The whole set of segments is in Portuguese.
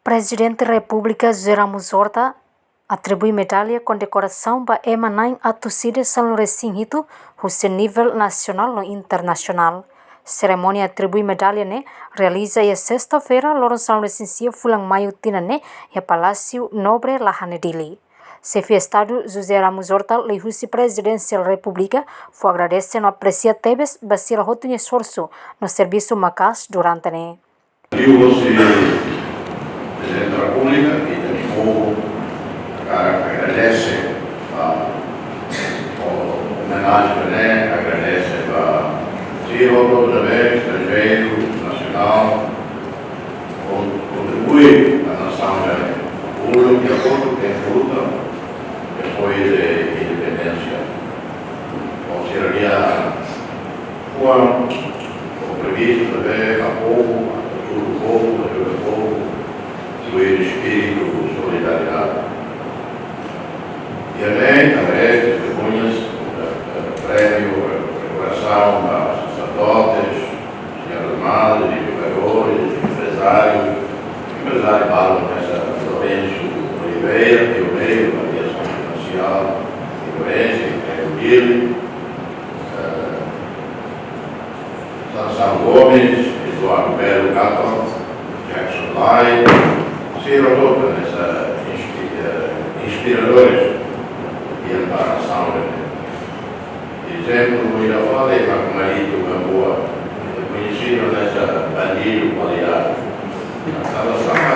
Presidente da República José Ramos Horta atribui medalha com decoração para Emanem a torcida São Lourenço ao nível nacional e internacional. Cerimônia atribui medalha né realiza a sexta-feira lá no São Lourenço Fulang Maio Tinane e Palácio Nobre Lahanedili. Chefe de Estado José Ramos Horta, lei presidencial da República, foi agradecer no aprecia Tebes Basila Rotunha esforço no serviço Macas durante né. Presidente da República e também agradece a homenagem, agradece a toda vez, estrangeiro, nacional, contribui à nação da República e a todo que luta depois da independência. Consideraria o previsto também a povo, a todo o povo, o espírito de solidariedade. E também testemunhas do prêmio, decoração a sacerdotes, senhoras madres, educadores, empresário Paulo Lourenço Oliveira, pioneiro da aviação comercial em Lourenço, em Chile, Sansão Gomes, Eduardo Belo Gato, Jackson Lai, Ciro Doutor, inspiradores de amparação. Exemplo, eu já falei para o marido Gamboa, conhecido nessa bandido qualidade. Estava só para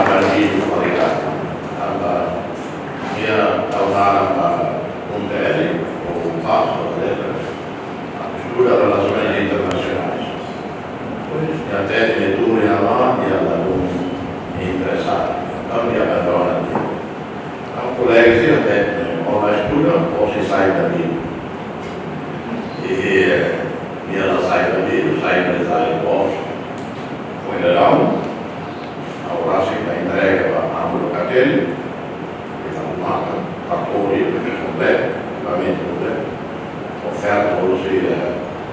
bandido qualidade. Ia causar um tele, ou um passo, a mistura de relações internacionais. Pois, até de leitura em lá e ela não é interessada. Então, me abandona. Então, colegas, se até ou na estuda ou se sai da vida. E ela sai da vida, sai empresária em bolsa. Foi legal, a Horácio da entrega a Ambulocatelli, que está arrumada, para cobrir o que completo, equipamento completo, oferta para você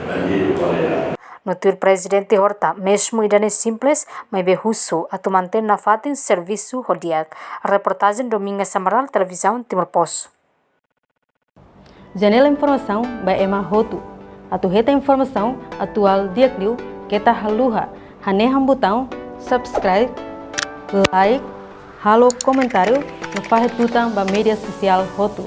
bandido qualidade. No tour presidente Horta, mesmo idane simples, mas behuso a tu manter na fatin serviço rodiak. A reportagem Domingos Samaral, televisão Timor Post. Janela informação by Emma Hotu. A tu reta informação atual diakliu kita haluha. Haneham botão subscribe, like, halo comentário no farre tutang ba media social Hotu.